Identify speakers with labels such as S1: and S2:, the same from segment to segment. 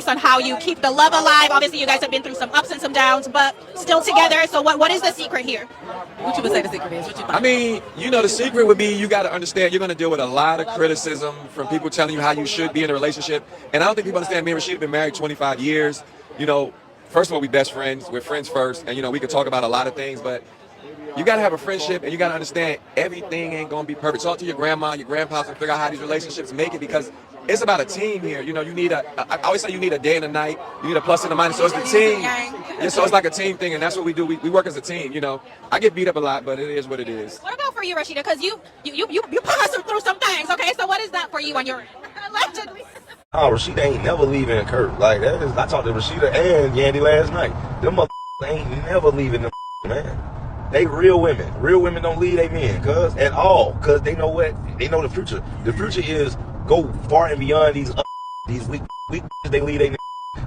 S1: On how you keep the love alive. Obviously, you guys have been through some ups and some downs, but still together. So what is the secret here?
S2: What you would say the secret is?
S3: I mean, you know, the secret would be you got to understand you're going to deal with a lot of criticism from people telling you how you should be in a relationship. And I don't think people understand me and Rasheeda have been married 25 years. You know, first of all, we best friends. We're friends first. And, you know, we could talk about a lot of things, but you got to have a friendship and you got to understand everything ain't going to be perfect. Talk to your grandma, your grandpa, and figure out how these relationships make it, because it's about a team here. You know, you need I always say you need a day and a night. You need a plus and a minus. So it's the team. Yeah, so it's like a team thing, and that's what we do. We work as a team, you know. I get beat up a lot, but it is what it is.
S1: What about for you, Rasheeda? Because you put us through some things, okay? So what is that for you on your end? Allegedly.
S4: Oh, Rasheeda ain't never leaving Kurt. Like, that is, I talked to Rasheeda and Yandy last night. Them ain't never leaving them, man. They real women. Real women don't leave their men, cuz, at all. Cuz they know what? They know the future. The future is go far and beyond these weak they leave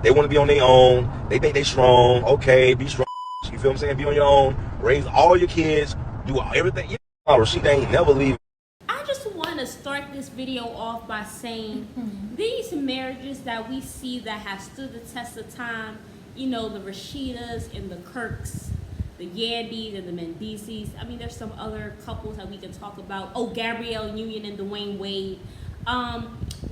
S4: they want to be on their own. They think they strong. Okay, be strong. You feel what I'm saying? Be on your own. Raise all your kids. Do everything. Yeah, Rasheeda ain't never leave.
S5: I just want to start this video off by saying these marriages that we see that have stood the test of time, you know, the Rasheedas and the Kirks, the Yandys and the Mendeces. I mean, there's some other couples that we can talk about. Oh, Gabrielle Union and Dwayne Wade.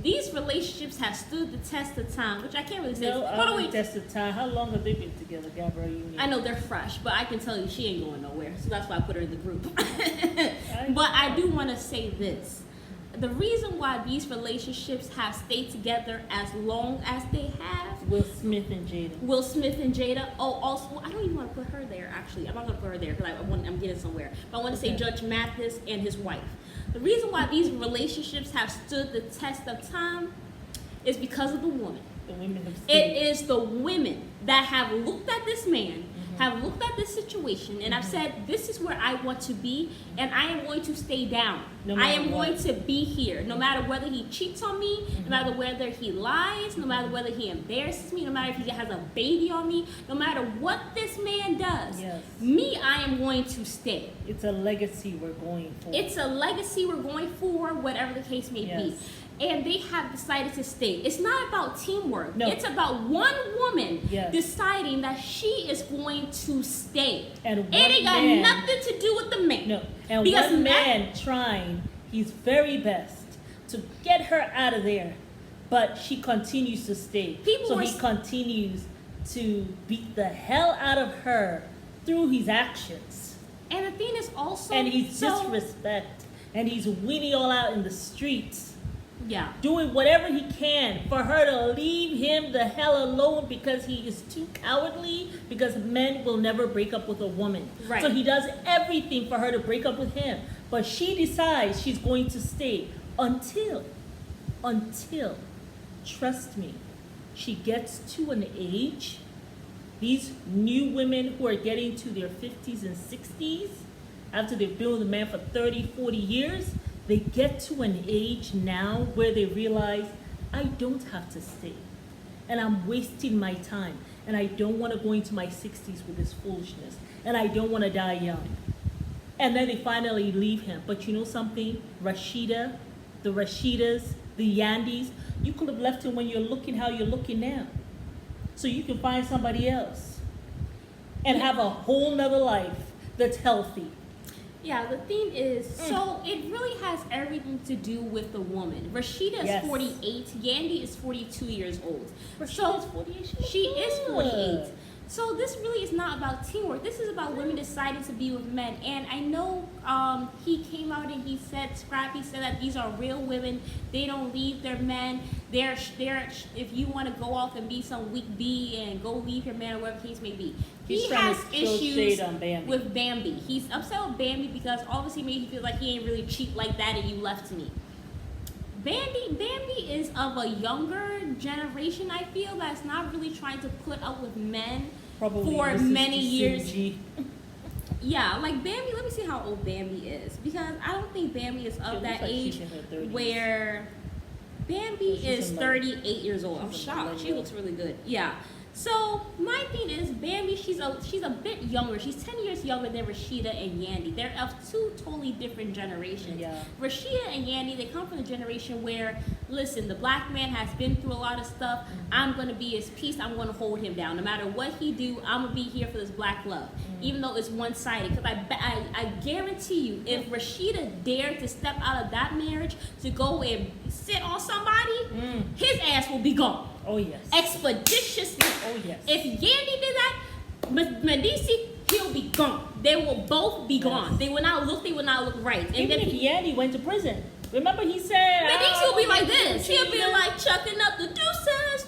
S5: These relationships have stood the test of time, which I can't really say.
S2: No, test of time. How long have they been together, Gabrielle Union?
S5: I know they're fresh, but I can tell you she ain't going nowhere. So that's why I put her in the group. But I do want to say this. The reason why these relationships have stayed together as long as they have.
S2: Will Smith and Jada. Oh, also, I don't even want to put her there, actually. I'm not going to put her there because I'm getting somewhere. But I want to say Judge Mathis and his wife. The reason why these relationships have stood the test of time is because of the woman.
S5: The women have
S2: It is the women that have looked at this man, have looked at this situation, and I've said, this is where I want to be, and I am going to stay down. I am going to be here, no matter whether he cheats on me, no matter whether he lies, no matter whether he embarrasses me, no matter if he has a baby on me, no matter what this man does, me, I am going to stay.
S5: It's a legacy we're going for.
S2: It's a legacy we're going for, whatever the case may be. And they have decided to stay. It's not about teamwork. No. It's about one woman deciding that she is going to stay. And it ain't got nothing to do with the man.
S5: No. And because one man trying his very best to get her out of there, but she continues to stay. He continues to beat the hell out of her through his actions.
S2: And the thing is also...
S5: And he's disrespect. And he's winning all out in the streets.
S2: Yeah.
S5: Doing whatever he can for her to leave him the hell alone because he is too cowardly, because men will never break up with a woman.
S2: Right.
S5: So he does everything for her to break up with him. But she decides she's going to stay until, trust me, she gets to an age, these new women who are getting to their 50s and 60s, after they've been with a man for 30, 40 years, they get to an age now where they realize, I don't have to stay. And I'm wasting my time. And I don't want to go into my 60s with this foolishness. And I don't want to die young. And then they finally leave him. But you know something? Rasheeda, the Rasheedas, the Yandys, you could have left him when you're looking how you're looking now. So you can find somebody else. And have a whole nother life that's healthy.
S2: Yeah, the thing is, so it really has everything to do with the woman. Rasheeda is 48, Yandy is 42 years old.
S5: Rasheeda's 48.
S2: She is 48. So this really is not about teamwork. This is about women deciding to be with men. And I know he came out and he said, Scrappy said that these are real women. They don't leave their men. They're if you want to go off and be some weak bee and go leave your man or whatever the case may be. He has issues with Bambi. He's upset with Bambi because obviously made he feel like he ain't really cheap like that and you left me. Bambi is of a younger generation, I feel, that's not really trying to put up with men for many years. Yeah, like Bambi. Let me see how old Bambi is, because I don't think Bambi is
S5: She
S2: of
S5: looks
S2: that
S5: like she's
S2: age
S5: in her 30s.
S2: where Bambi
S5: She's
S2: is
S5: a
S2: 38 years old. I'm
S5: she's a
S2: shocked. She
S5: millennial.
S2: looks really good. Yeah. So my thing is, Bambi, she's a bit younger. She's 10 years younger than Rasheeda and Yandy. They're of two totally different generations.
S5: Yeah.
S2: Rasheeda and Yandy, they come from the generation where, listen, the black man has been through a lot of stuff. I'm gonna be his peace. I'm gonna hold him down. No matter what he do, I'm gonna be here for this black love, even though it's one-sided. Because I guarantee you, if Rasheeda dared to step out of that marriage to go and sit on somebody, his ass will be gone.
S5: Oh yes.
S2: Expeditiously.
S5: Oh yes.
S2: If Yandy did that, Medici, he'll be gone. They will both be gone. They will not look right. And
S5: Even
S2: then
S5: if Yandy went to prison, remember he said
S2: Medici will be like this.
S5: She'll
S2: He'll be like chucking up the deuces.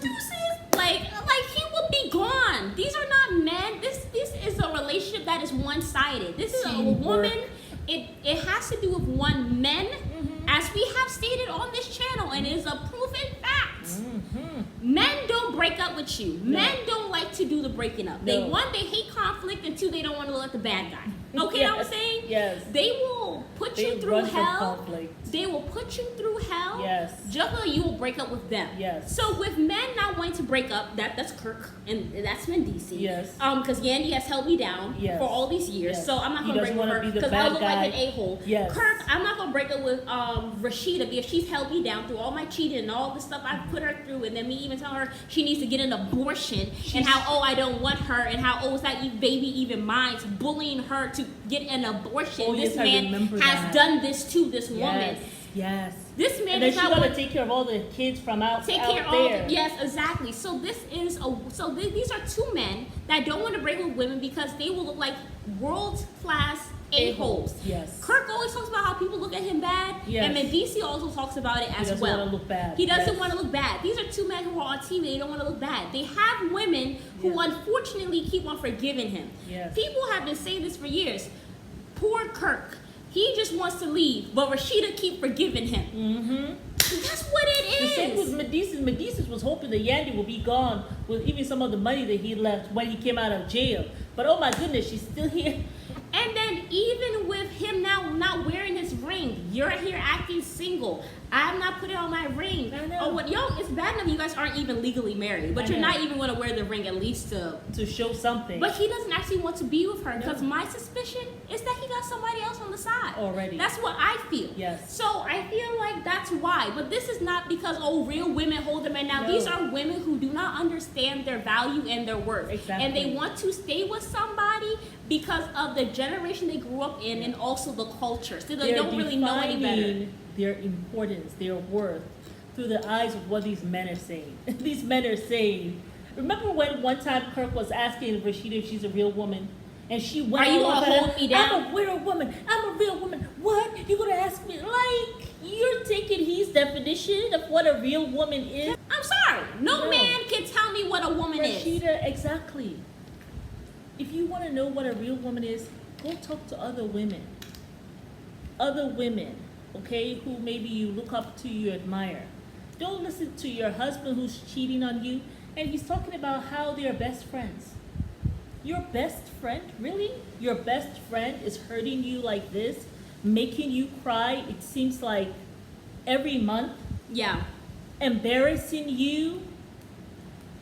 S2: Like he will be gone. These are not men. This is a relationship that is one-sided. This is a woman. It has to do with one man, as we have stated on this channel, and is a proven fact. Men don't break up with you.
S5: No.
S2: Men don't like to do the breaking up.
S5: No.
S2: They hate conflict, and two, they don't want to let the bad guy. Okay,
S5: Yes.
S2: know what I'm saying?
S5: Yes.
S2: They will put
S5: They
S2: you through
S5: run from
S2: hell.
S5: conflict.
S2: They will put you through hell.
S5: Yes.
S2: Just so you will break up with them.
S5: Yes.
S2: So with men not wanting to break up, that's Kirk and that's Mendici.
S5: Yes.
S2: Because Yandy has held me down
S5: Yes.
S2: for all these years,
S5: Yes.
S2: so I'm not
S5: He
S2: gonna break
S5: doesn't
S2: with
S5: wanna
S2: her
S5: be the
S2: because I
S5: bad
S2: look
S5: guy.
S2: like an a-hole.
S5: Yes.
S2: Kirk, I'm not gonna break up with Rasheeda because she's held me down through all my cheating and all the stuff I've put her through, and then me even telling her she needs to get an abortion, and how I don't want her, and how is that baby even mine, bullying her to get an abortion.
S5: Oh,
S2: This
S5: yes, I
S2: man
S5: remember
S2: has
S5: that.
S2: done this to this woman.
S5: Yes.
S2: This man
S5: And then
S2: is
S5: she
S2: not
S5: gotta
S2: one-
S5: take care of all the kids from out
S2: take
S5: out
S2: care of all
S5: there.
S2: yes, exactly. So these are two men that don't want to break with women because they will look like world class a-holes.
S5: Yes.
S2: Kirk always talks about how people look at him bad,
S5: Yes.
S2: and Medici also talks about it as
S5: doesn't
S2: well.
S5: wanna look bad.
S2: He doesn't
S5: Yes.
S2: want to look bad. These are two men who are on TV. They don't want to look bad. They have women who unfortunately keep on forgiving him.
S5: Yes.
S2: People have been saying this for years. Poor Kirk. He just wants to leave, but Rasheeda keep forgiving him.
S5: Mm-hmm.
S2: That's what it
S5: The
S2: is.
S5: same with Medici. Medici was hoping that Yandy will be gone with even some of the money that he left when he came out of jail. But oh my goodness, she's still here.
S2: And then even with him now not wearing his ring, you're here acting single. I'm not putting on my ring.
S5: I know.
S2: Oh, what it's bad enough you guys aren't even legally married, but
S5: I
S2: you're
S5: know.
S2: not even going to wear the ring at least to.
S5: To show something.
S2: But he doesn't actually want to be with her because
S5: No.
S2: my suspicion is that he got somebody else on the side.
S5: Already.
S2: That's what I feel.
S5: Yes.
S2: So I feel like that's why. But this is not because real women hold the men down.
S5: No.
S2: These are women who do not understand their value and their worth.
S5: Exactly.
S2: And they want to stay with somebody because of the generation they grew up in and also the culture. So they
S5: They're
S2: don't really know any better.
S5: defining their importance, their worth, through the eyes of what these men are saying. These men are saying. Remember when one time Kirk was asking Rasheeda if she's a real woman? And she went
S2: Are you
S5: all
S2: gonna
S5: up
S2: hold
S5: at
S2: me
S5: him,
S2: down?
S5: I'm a real woman. I'm a real woman. What? You're gonna ask me? Like, you're taking his definition of what a real woman is?
S2: I'm sorry. No
S5: No.
S2: man can tell me what a woman is.
S5: Rasheeda, exactly. If you want to know what a real woman is, go talk to other women. Other women, okay, who maybe you look up to, you admire. Don't listen to your husband who's cheating on you, and he's talking about how they're best friends. Your best friend? Really? Your best friend is hurting you like this, making you cry, it seems like every month,
S2: Yeah.
S5: embarrassing you,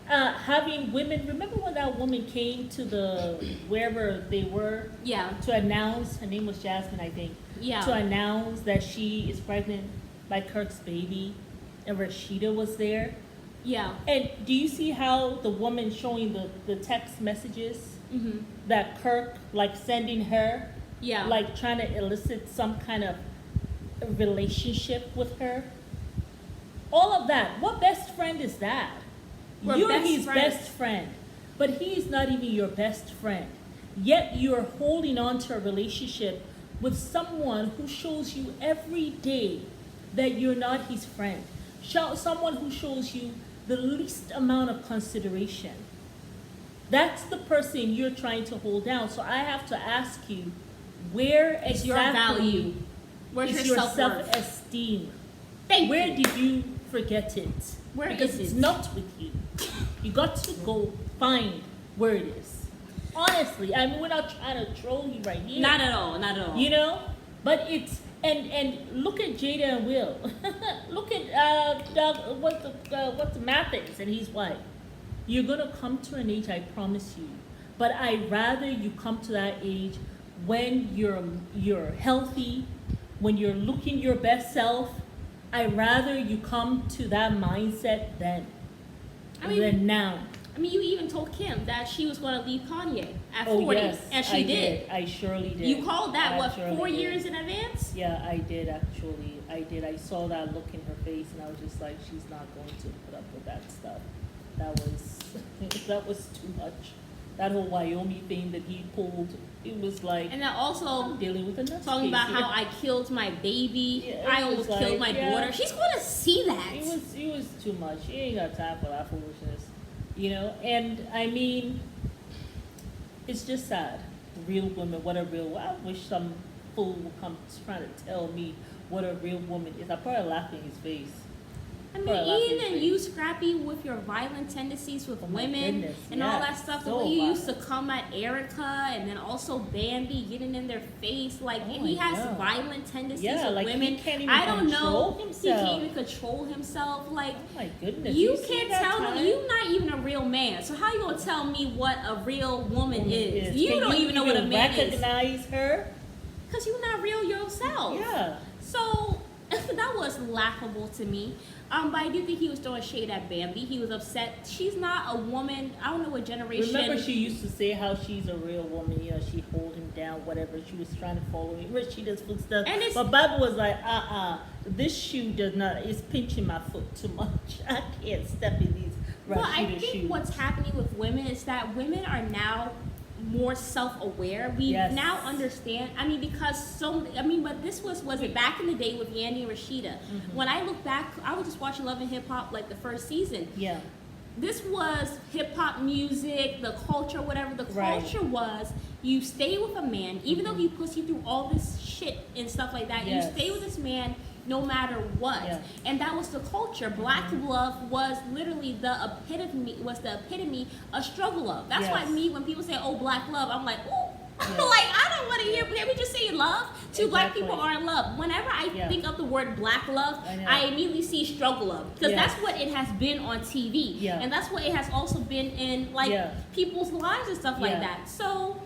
S5: having women. Remember when that woman came to wherever they were
S2: Yeah.
S5: to announce, her name was Jasmine, I think,
S2: Yeah.
S5: to announce that she is pregnant by Kirk's baby, and Rasheeda was there.
S2: Yeah.
S5: And do you see how the woman showing the text messages
S2: Mm-hmm.
S5: that Kirk like sending her,
S2: Yeah.
S5: like trying to elicit some kind of relationship with her? All of that. What best friend is that?
S2: We're
S5: You're
S2: best
S5: his
S2: friends.
S5: best friend, but he's not even your best friend. Yet you're holding on to a relationship with someone who shows you every day that you're not his friend. Someone who shows you the least amount of consideration. That's the person you're trying to hold down. So I have to ask you, where
S2: It's your
S5: exactly
S2: value. Where's
S5: is
S2: your
S5: your
S2: self-worth?
S5: self-esteem?
S2: Thank
S5: Where
S2: you.
S5: did you forget it?
S2: Where
S5: because
S2: is
S5: it's
S2: it?
S5: not with you. You got to go find where it is. Honestly, I mean, we're not trying to troll you right here.
S2: Not at all. Not at all.
S5: You know, but it's and look at Jada and Will. Look at Doug, what's Mathis and his wife. You're gonna come to an age, I promise you. But I'd rather you come to that age when you're healthy, when you're looking your best self. I'd rather you come to that mindset then than now.
S2: I mean, you even told Kim that she was going to leave Kanye at 40,
S5: yes,
S2: and she did.
S5: I surely did.
S2: You called that, what,
S5: surely
S2: 4
S5: did.
S2: years in advance?
S5: Yeah, I did actually. I did. I saw that look in her face, and I was just like, she's not going to put up with that stuff. That was too much. That whole Wyoming thing that he pulled, it was like,
S2: And then also
S5: I'm dealing with a
S2: talking about how I killed my baby,
S5: Yeah,
S2: I
S5: it
S2: almost
S5: was
S2: killed
S5: like,
S2: my daughter. She's going to see that.
S5: It was too much. She ain't got time for that foolishness, you know. And I mean, it's just sad. Real women, what a real. I wish some fool would come trying to tell me what a real woman is. I probably laugh in his face.
S2: I mean,
S5: Probably laugh in his
S2: even
S5: face.
S2: you, Scrappy, with your violent tendencies with
S5: my
S2: women
S5: goodness,
S2: and all
S5: yeah,
S2: that stuff, the
S5: so
S2: way you used to
S5: violent.
S2: come at Erica and then also Bambi getting in their face, like
S5: Oh
S2: he
S5: my
S2: has
S5: God.
S2: violent tendencies
S5: Yeah,
S2: with
S5: like he
S2: women.
S5: can't even
S2: I don't know.
S5: control
S2: He can't
S5: himself.
S2: even control himself. Like,
S5: Oh my goodness.
S2: you
S5: see
S2: can't
S5: that
S2: tell
S5: time?
S2: me. You're not even a real man. So how you gonna tell me what a real woman is? You
S5: Can
S2: don't even know what a man is
S5: recognize her?
S2: because you're not real yourself.
S5: Yeah.
S2: So that was laughable to me. But I do think he was throwing shade at Bambi. He was upset. She's not a woman. I don't know what generation.
S5: Remember, she used to say how she's a real woman. You know, she hold him down, whatever. She was trying to follow him. Rasheeda's footsteps.
S2: And it's-
S5: But Bible was like, this shoe does not. It's pinching my foot too much. I can't step in these
S2: Well, I
S5: Rasheeda
S2: think
S5: shoes.
S2: what's happening with women is that women are now more self-aware. We
S5: Yes.
S2: now understand. I mean, because but this was it back in the day with Yandy and Rasheeda.
S5: Mm-hmm.
S2: When I look back, I was just watching Love and Hip Hop like the first season.
S5: Yeah.
S2: This was hip hop music, the culture, whatever. The
S5: Right.
S2: culture was you stay with a man, even though he puts you through all this shit and stuff like that.
S5: Yes.
S2: You stay with this man no matter what.
S5: Yeah.
S2: And that was the culture. Black love was literally the epitome of struggle love. That's
S5: Yes.
S2: why when people say, oh, black love, I'm like, ooh.
S5: Yeah.
S2: Like, I don't want to hear we just say love. Two black
S5: Exactly.
S2: people are in love. Whenever I
S5: Yeah.
S2: think of the word black love,
S5: I know.
S2: I immediately see struggle love. Because
S5: Yeah.
S2: that's what it has been on TV.
S5: Yeah.
S2: And that's what it has also been in like
S5: Yeah.
S2: people's lives and stuff like
S5: Yeah.
S2: that. So,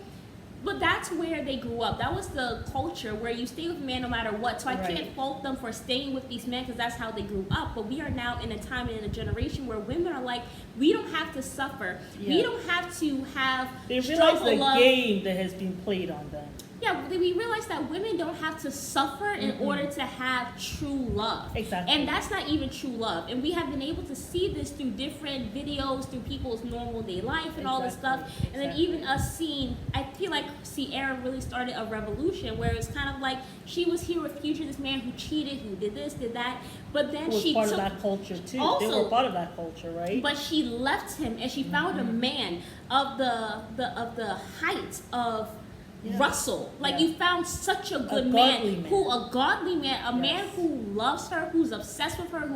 S2: but that's where they grew up. That was the culture where you stay with a man no matter what. So I
S5: Right.
S2: can't fault them for staying with these men because that's how they grew up. But we are now in a time and in a generation where women are like, we don't have to suffer. We
S5: Yeah.
S2: don't have to have
S5: They realize
S2: struggle
S5: the
S2: love.
S5: game that has been played on them.
S2: Yeah, we realize that women don't have to suffer in order to have true love.
S5: Exactly.
S2: And that's not even true love. And we have been able to see this through different videos, through people's normal day life and all this stuff.
S5: Exactly.
S2: And then even us seeing, I feel like Sierra really started a revolution where it's kind of like she was here with Future, this man who cheated, who did this, did that. But then
S5: Who was
S2: she
S5: part
S2: took,
S5: of that culture too. They
S2: Also-
S5: were part of that culture, right?
S2: but she left him and she found a man of the height of
S5: Yeah.
S2: Russell. Like
S5: Yeah.
S2: you found such a good
S5: godly
S2: man,
S5: man.
S2: a godly man, a man
S5: Yes.
S2: who loves her, who's obsessed with her,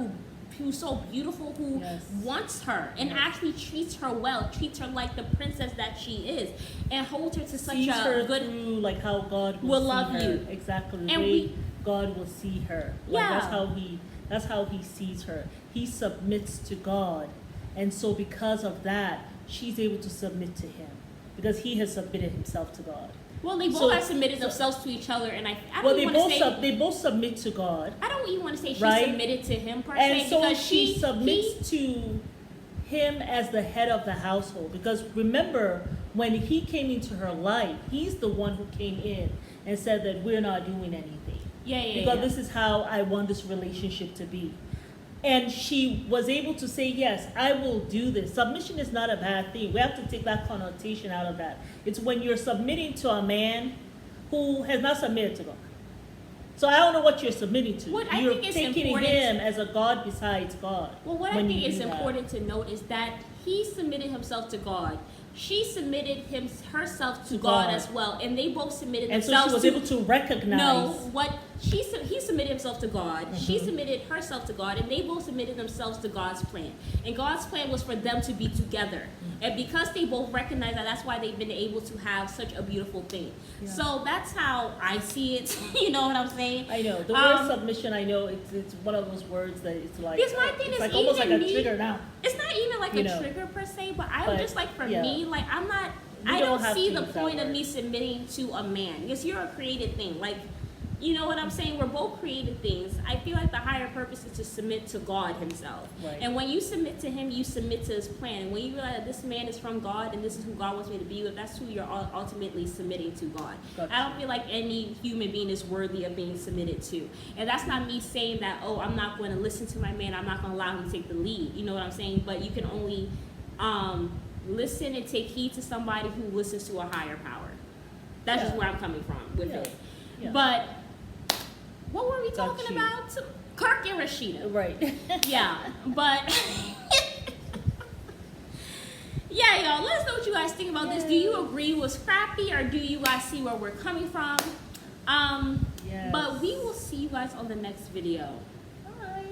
S2: who's so beautiful, who
S5: Yes.
S2: wants her and
S5: Yes.
S2: actually treats her well, treats her like the princess that she is, and holds her to such
S5: Sees
S2: a
S5: her
S2: good.
S5: through like how God
S2: will
S5: see
S2: love
S5: her.
S2: you.
S5: Exactly. The
S2: And
S5: way
S2: we-
S5: God will see her. Like
S2: Yeah.
S5: that's how he sees her. He submits to God. And so because of that, she's able to submit to him. Because he has submitted himself to God.
S2: Well, they both
S5: So-
S2: have submitted
S5: so-
S2: themselves to each other, and I
S5: Well,
S2: don't
S5: they
S2: even want to say.
S5: they both submit to God.
S2: I don't even want to say she
S5: Right?
S2: submitted to him per
S5: And
S2: se
S5: so
S2: because
S5: she submits
S2: he-
S5: to him as the head of the household. Because remember, when he came into her life, he's the one who came in and said that we're not doing anything.
S2: Yeah,
S5: Because
S2: yeah.
S5: this is how I want this relationship to be. And she was able to say, yes, I will do this. Submission is not a bad thing. We have to take that connotation out of that. It's when you're submitting to a man who has not submitted to God. So I don't know what you're submitting to.
S2: What I
S5: You're
S2: think is
S5: taking
S2: important-
S5: him as a God besides God.
S2: Well, what I
S5: when
S2: think
S5: you
S2: is
S5: do that.
S2: important to note is that he submitted himself to God, she submitted herself to God as well, and they both submitted
S5: And so
S2: themselves.
S5: she was able to recognize.
S2: No, what he submitted himself to God. She submitted herself to God, and they both submitted themselves to God's plan. And God's plan was for them to be together. And because they both recognize that, that's why they've been able to have such a beautiful thing.
S5: Yeah.
S2: So that's how I see it. You know what I'm saying?
S5: I know the word submission. I know it's one of those words that it's like.
S2: Because my thing
S5: it's
S2: is
S5: like almost like
S2: even
S5: a trigger now.
S2: It's not even like
S5: You
S2: a
S5: know.
S2: trigger per se, but
S5: But,
S2: just like for
S5: yeah.
S2: me, like I'm not.
S5: You
S2: I
S5: don't
S2: don't
S5: have
S2: see
S5: to
S2: the
S5: use that
S2: point of
S5: word.
S2: me submitting to a man because you're a created thing. Like, you know what I'm saying? We're both created things. I feel like the higher purpose is to submit to God Himself.
S5: Right.
S2: And when you submit to Him, you submit to His plan. And when you realize that this man is from God and this is who God wants me to be with, that's who you're ultimately submitting to God.
S5: Gotcha.
S2: I don't feel like any human being is worthy of being submitted to. And that's not me saying that, oh, I'm not going to listen to my man. I'm not going to allow him to take the lead. You know what I'm saying? But you can only listen and take heed to somebody who listens to a higher power. That's just where I'm coming from with
S5: Yeah.
S2: it.
S5: Yeah.
S2: But what were we
S5: Got
S2: talking
S5: you.
S2: about? Kirk and Rasheeda.
S5: Right.
S2: Yeah, but yeah, y'all. Let us know what you guys think about this. Do you agree with Scrappy, or do you guys see where we're coming from?
S5: Yes.
S2: But we will see you guys on the next video.
S5: Bye.